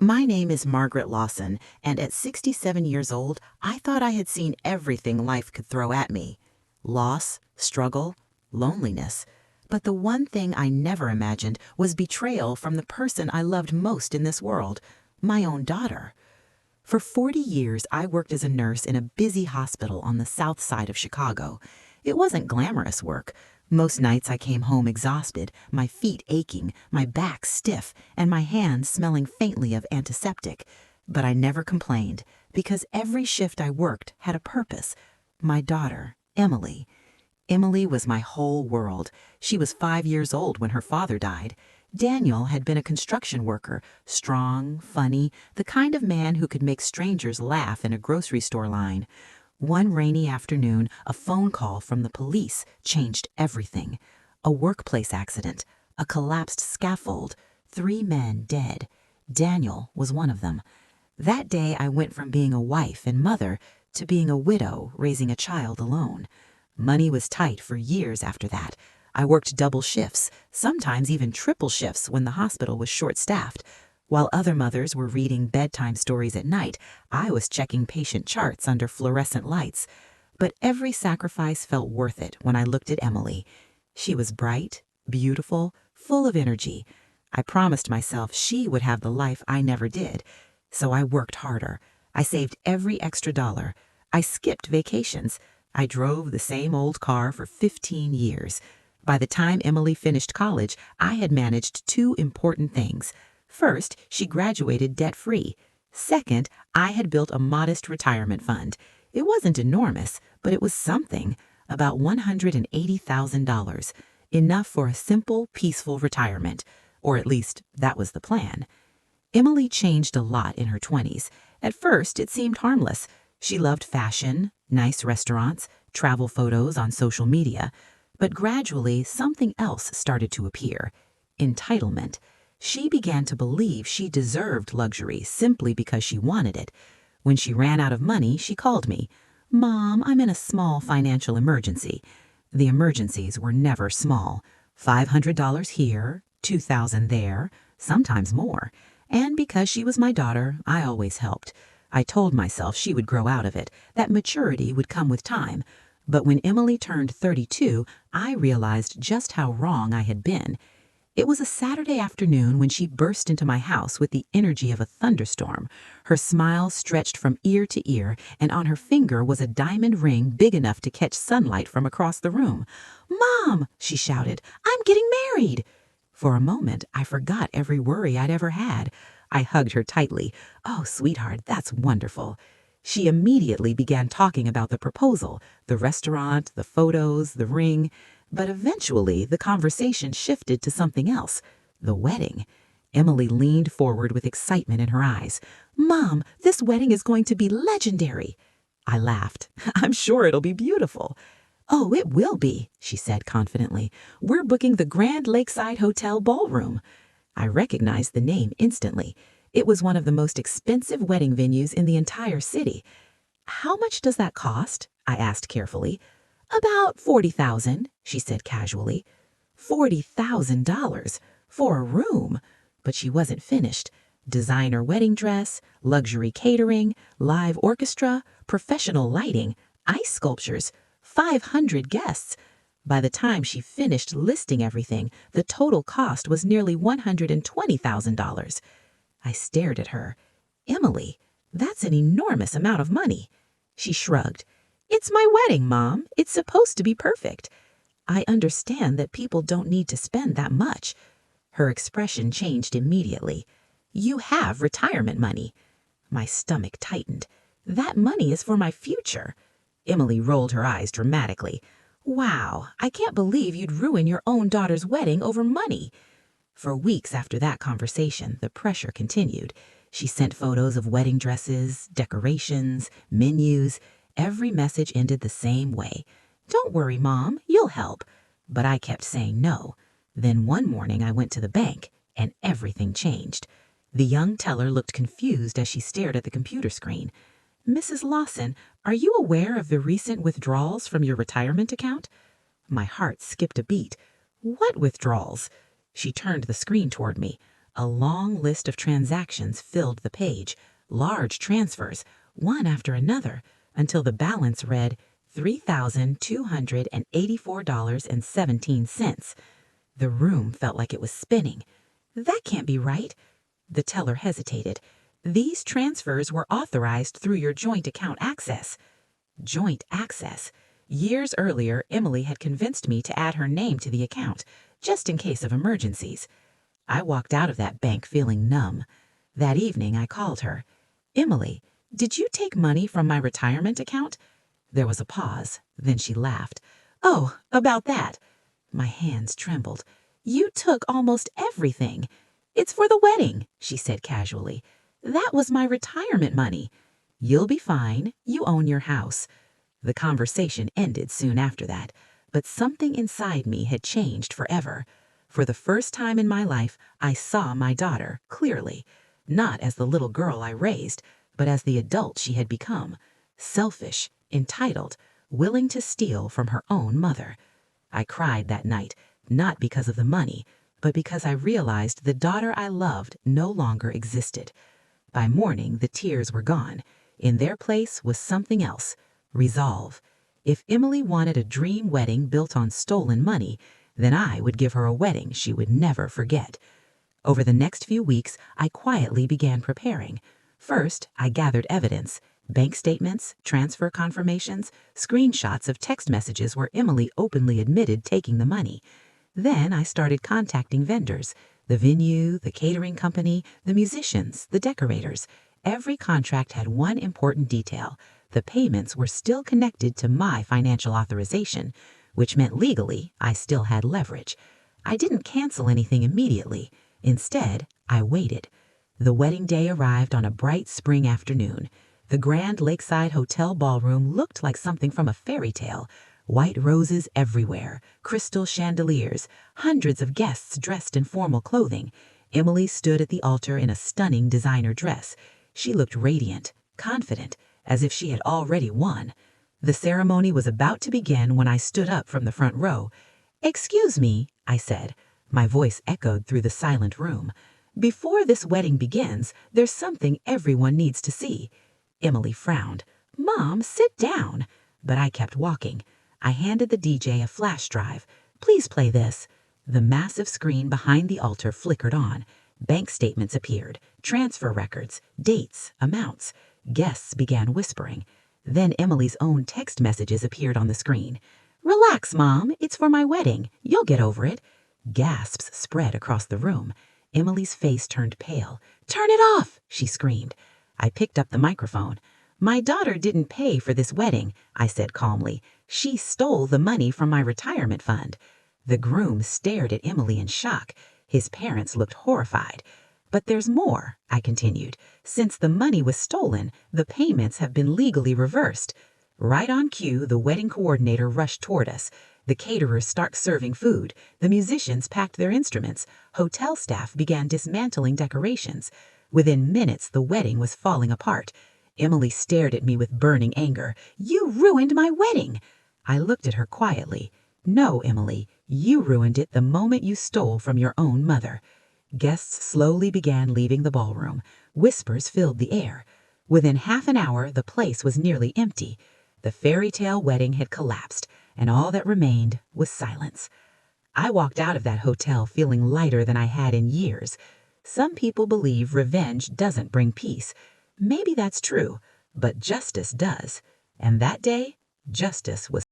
My name is Margaret Lawson, and at 67 years old, I thought I had seen everything life could throw at me. Loss, struggle, loneliness. But the one thing I never imagined was betrayal from the person I loved most in this world, my own daughter. For 40 years, I worked as a nurse in a busy hospital on the south side of Chicago. It wasn't glamorous work. Most nights I came home exhausted, my feet aching, my back stiff, and my hands smelling faintly of antiseptic. But I never complained, because every shift I worked had a purpose. My daughter, Emily. Emily was my whole world. She was 5 years old when her father died. Daniel had been a construction worker, strong, funny, the kind of man who could make strangers laugh in a grocery store line. One rainy afternoon, a phone call from the police changed everything. A workplace accident, a collapsed scaffold, 3 men dead. Daniel was one of them. That day I went from being a wife and mother to being a widow raising a child alone. Money was tight for years after that. I worked double shifts, sometimes even triple shifts when the hospital was short-staffed. While other mothers were reading bedtime stories at night, I was checking patient charts under fluorescent lights. But every sacrifice felt worth it when I looked at Emily. She was bright, beautiful, full of energy. I promised myself she would have the life I never did. So I worked harder. I saved every extra dollar. I skipped vacations. I drove the same old car for 15 years. By the time Emily finished college, I had managed 2 important things. First, she graduated debt-free. Second, I had built a modest retirement fund. It wasn't enormous, but it was something, about $180,000, enough for a simple, peaceful retirement, or at least that was the plan. Emily changed a lot in her 20s. At first, it seemed harmless. She loved fashion, nice restaurants, travel photos on social media. But gradually, something else started to appear: entitlement. She began to believe she deserved luxury simply because she wanted it. When she ran out of money, she called me. "Mom, I'm in a small financial emergency." The emergencies were never small. $500 here, $2,000 there, sometimes more. And because she was my daughter, I always helped. I told myself she would grow out of it, that maturity would come with time. But when Emily turned 32, I realized just how wrong I had been. It was a Saturday afternoon when she burst into my house with the energy of a thunderstorm. Her smile stretched from ear to ear, and on her finger was a diamond ring big enough to catch sunlight from across the room. "Mom," she shouted, "I'm getting married!" For a moment, I forgot every worry I'd ever had. I hugged her tightly. "Oh, sweetheart, that's wonderful." She immediately began talking about the proposal, the restaurant, the photos, the ring. But eventually, the conversation shifted to something else: the wedding. Emily leaned forward with excitement in her eyes. "Mom, this wedding is going to be legendary." I laughed. "I'm sure it'll be beautiful." "Oh, it will be," she said confidently. "We're booking the Grand Lakeside Hotel ballroom." I recognized the name instantly. It was one of the most expensive wedding venues in the entire city. "How much does that cost?" I asked carefully. "About $40,000, she said casually. $40,000 for a room. But she wasn't finished. Designer wedding dress, luxury catering, live orchestra, professional lighting, ice sculptures, 500 guests. By the time she finished listing everything, the total cost was nearly $120,000. I stared at her. "Emily, that's an enormous amount of money." She shrugged. "It's my wedding, Mom. It's supposed to be perfect." "I understand that people don't need to spend that much." Her expression changed immediately. "You have retirement money." My stomach tightened. "That money is for my future." Emily rolled her eyes dramatically. "Wow, I can't believe you'd ruin your own daughter's wedding over money." For weeks after that conversation, the pressure continued. She sent photos of wedding dresses, decorations, menus. Every message ended the same way. "Don't worry, Mom, you'll help." But I kept saying no. Then one morning I went to the bank, and everything changed. The young teller looked confused as she stared at the computer screen. "Mrs. Lawson, are you aware of the recent withdrawals from your retirement account?" My heart skipped a beat. "What withdrawals?" She turned the screen toward me. A long list of transactions filled the page, large transfers, one after another, until the balance read $3,284.17. The room felt like it was spinning. That can't be right. The teller hesitated. These transfers were authorized through your joint account access. Joint access. Years earlier, Emily had convinced me to add her name to the account, just in case of emergencies. I walked out of that bank feeling numb. That evening, I called her. "Emily, did you take money from my retirement account?" There was a pause. Then she laughed. "Oh, about that." My hands trembled. "You took almost everything." "It's for the wedding," she said casually. "That was my retirement money." "You'll be fine. You own your house." The conversation ended soon after that, but something inside me had changed forever. For the first time in my life, I saw my daughter clearly, not as the little girl I raised, but as the adult she had become, selfish, entitled, willing to steal from her own mother. I cried that night, not because of the money, but because I realized the daughter I loved no longer existed. By morning, the tears were gone. In their place was something else: resolve. If Emily wanted a dream wedding built on stolen money, then I would give her a wedding she would never forget. Over the next few weeks, I quietly began preparing. First, I gathered evidence: bank statements, transfer confirmations, screenshots of text messages where Emily openly admitted taking the money. Then I started contacting vendors: the venue, the catering company, the musicians, the decorators. Every contract had one important detail: the payments were still connected to my financial authorization, which meant legally I still had leverage. I didn't cancel anything immediately. Instead, I waited. The wedding day arrived on a bright spring afternoon. The grand lakeside hotel ballroom looked like something from a fairy tale. White roses everywhere, crystal chandeliers, hundreds of guests dressed in formal clothing. Emily stood at the altar in a stunning designer dress. She looked radiant, confident, as if she had already won. The ceremony was about to begin when I stood up from the front row. "Excuse me," I said. My voice echoed through the silent room. "Before this wedding begins, there's something everyone needs to see." Emily frowned. "Mom, sit down." But I kept walking. I handed the DJ a flash drive. "Please play this." The massive screen behind the altar flickered on. Bank statements appeared, transfer records, dates, amounts. Guests began whispering. Then Emily's own text messages appeared on the screen. "Relax, Mom. It's for my wedding. You'll get over it." Gasps spread across the room. Emily's face turned pale. "Turn it off!" she screamed. I picked up the microphone. "My daughter didn't pay for this wedding," I said calmly. "She stole the money from my retirement fund." The groom stared at Emily in shock. His parents looked horrified. "But there's more," I continued. "Since the money was stolen, the payments have been legally reversed." Right on cue, the wedding coordinator rushed toward us. The caterers started serving food. The musicians packed their instruments. Hotel staff began dismantling decorations. Within minutes, the wedding was falling apart. Emily stared at me with burning anger. "You ruined my wedding!" I looked at her quietly. "No, Emily, you ruined it the moment you stole from your own mother." Guests slowly began leaving the ballroom. Whispers filled the air. Within half an hour, the place was nearly empty. The fairy tale wedding had collapsed, and all that remained was silence. I walked out of that hotel feeling lighter than I had in years. Some people believe revenge doesn't bring peace. Maybe that's true, but justice does. And that day, justice was